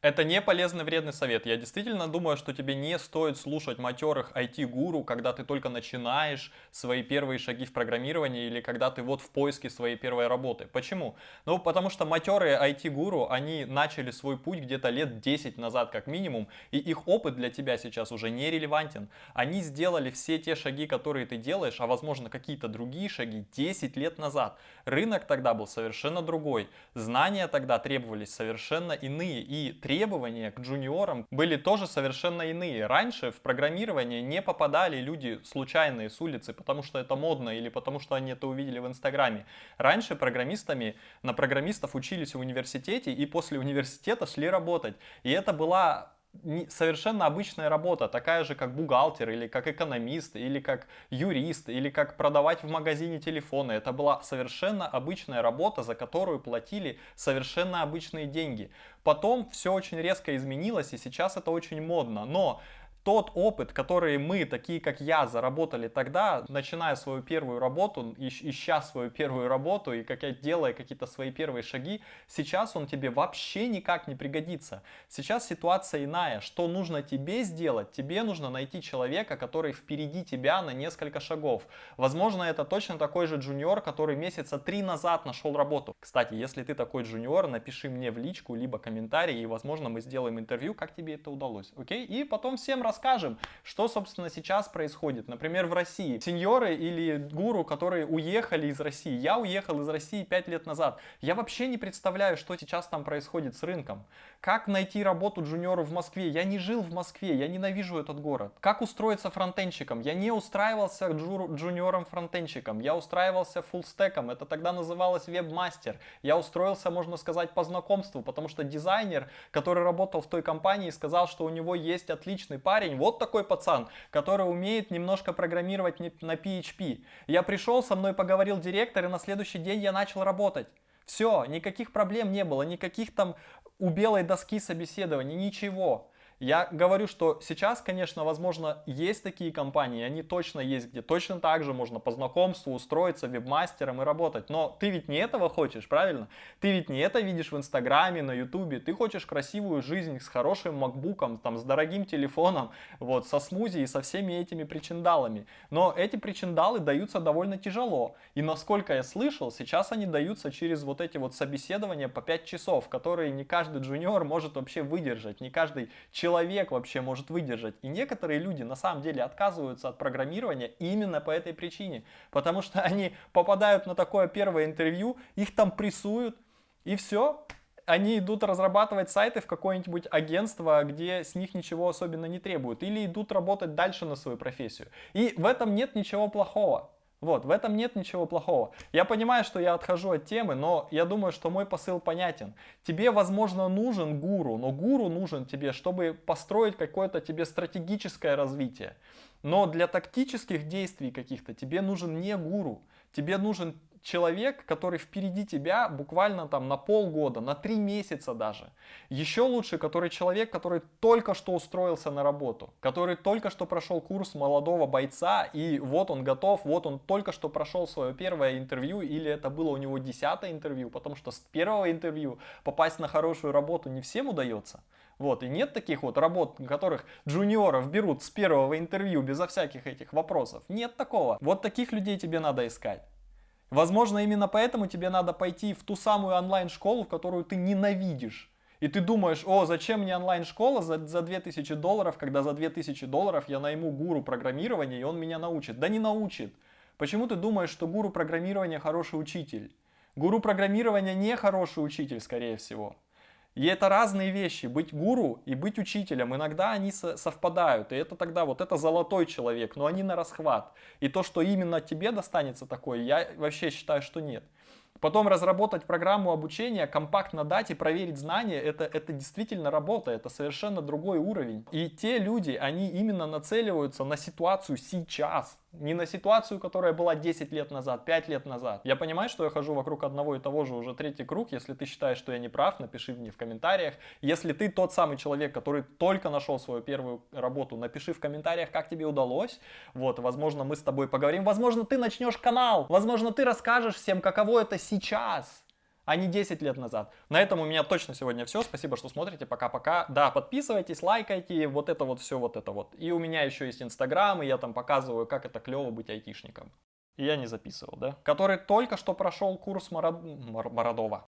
Это не полезный вредный совет. Я действительно думаю, что тебе не стоит слушать матерых IT-гуру, когда ты только начинаешь свои первые шаги в программировании или когда ты вот в поиске своей первой работы. Почему? Ну, потому что матерые IT-гуру, они начали свой путь где-то лет 10 назад как минимум, и их опыт для тебя сейчас уже не релевантен. Они сделали все те шаги, которые ты делаешь, а возможно какие-то другие шаги 10 лет назад. Рынок тогда был совершенно другой. Знания тогда требовались совершенно иные, и требования к джуниорам были тоже совершенно иные. Раньше в программирование не попадали люди случайные с улицы, потому что это модно или потому что они это увидели в Инстаграме. Раньше на программистов учились в университете и после университета шли работать. И это была совершенно обычная работа, такая же, как бухгалтер, или как экономист, или как юрист, или как продавать в магазине телефоны. Это была совершенно обычная работа, за которую платили совершенно обычные деньги. Потом все очень резко изменилось, и сейчас это очень модно. Но тот опыт, который мы, такие как я, заработали тогда, начиная свою первую работу, ища свою первую работу и как я делая какие-то свои первые шаги, сейчас он тебе вообще никак не пригодится. Сейчас ситуация иная. Что нужно тебе сделать? Тебе нужно найти человека, который впереди тебя на несколько шагов. Возможно, это точно такой же джуниор, который месяца 3 назад нашел работу. Кстати, если ты такой джуниор, напиши мне в личку, либо комментарий, и, возможно, мы сделаем интервью, как тебе это удалось. Окей? И потом всем расскажем, что, собственно, сейчас происходит. Например, в России. Сеньоры или гуру, которые уехали из России. Я уехал из России 5 лет назад. Я вообще не представляю, что сейчас там происходит с рынком. Как найти работу джуниору в Москве? Я не жил в Москве, я ненавижу этот город. Как устроиться фронтенщиком? Я не устраивался джуниором-фронтенщиком. Я устраивался фуллстеком. Это тогда называлось веб-мастер. Я устроился, можно сказать, по знакомству, потому что дизайнер, который работал в той компании, сказал, что у него есть отличный парень, вот такой пацан, который умеет немножко программировать на PHP. Я пришел, со мной поговорил директор, и на следующий день я начал работать. Все, никаких проблем не было, никаких там у белой доски собеседований, ничего. Я говорю, что сейчас, конечно, возможно, есть такие компании, они точно есть, где точно так же можно по знакомству устроиться веб-мастером и работать. Но ты ведь не этого хочешь, правильно? Ты ведь не это видишь в Инстаграме, на Ютубе. Ты хочешь красивую жизнь с хорошим макбуком, там, с дорогим телефоном, вот, со смузи и со всеми этими причиндалами. Но эти причиндалы даются довольно тяжело. И насколько я слышал, сейчас они даются через вот эти вот собеседования по 5 часов, которые не каждый джуниор может вообще выдержать, не каждый человек вообще может выдержать. И некоторые люди на самом деле отказываются от программирования именно по этой причине. Потому что они попадают на такое первое интервью, их там прессуют, и все. Они идут разрабатывать сайты в какое-нибудь агентство, где с них ничего особенно не требуют. Или идут работать дальше на свою профессию. И в этом нет ничего плохого. Вот, в этом нет ничего плохого. Я понимаю, что я отхожу от темы, но я думаю, что мой посыл понятен. Тебе, возможно, нужен гуру, но гуру нужен тебе, чтобы построить какое-то тебе стратегическое развитие. Но для тактических действий каких-то тебе нужен не гуру. Тебе нужен человек, который впереди тебя буквально там на полгода, на 3 месяца даже. Еще лучше, человек, который только что устроился на работу, который только что прошел курс молодого бойца, и вот он готов, вот он только что прошел свое первое интервью, или это было у него 10-е интервью, потому что с первого интервью попасть на хорошую работу не всем удается. Вот, и нет таких вот работ, на которых джуниоров берут с первого интервью безо всяких этих вопросов. Нет такого. Вот таких людей тебе надо искать. Возможно, именно поэтому тебе надо пойти в ту самую онлайн-школу, которую ты ненавидишь. И ты думаешь, о, зачем мне онлайн-школа за $2000, когда за $2000 я найму гуру программирования, и он меня научит. Да не научит. Почему ты думаешь, что гуру программирования хороший учитель? Гуру программирования не хороший учитель, скорее всего. И это разные вещи. Быть гуру и быть учителем, иногда они совпадают. И это тогда вот это золотой человек, но они на расхват. И то, что именно тебе достанется такое, я вообще считаю, что нет. Потом разработать программу обучения, компактно дать и проверить знания, это действительно работа, это совершенно другой уровень. И те люди, они именно нацеливаются на ситуацию сейчас. Не на ситуацию, которая была 10 лет назад, 5 лет назад. Я понимаю, что я хожу вокруг одного и того же уже 3-й круг. Если ты считаешь, что я не прав, напиши мне в комментариях. Если ты тот самый человек, который только нашел свою первую работу, напиши в комментариях, как тебе удалось. Вот, возможно, мы с тобой поговорим. Возможно, ты начнешь канал. Возможно, ты расскажешь всем, каково это сейчас. а не 10 лет назад. На этом у меня точно сегодня все. Спасибо, что смотрите. Пока-пока. Да, подписывайтесь, лайкайте, вот это вот все, вот это вот. И у меня еще есть Инстаграм, и я там показываю, как это клево быть айтишником. И я не записывал, да? Который только что прошел курс Марадова.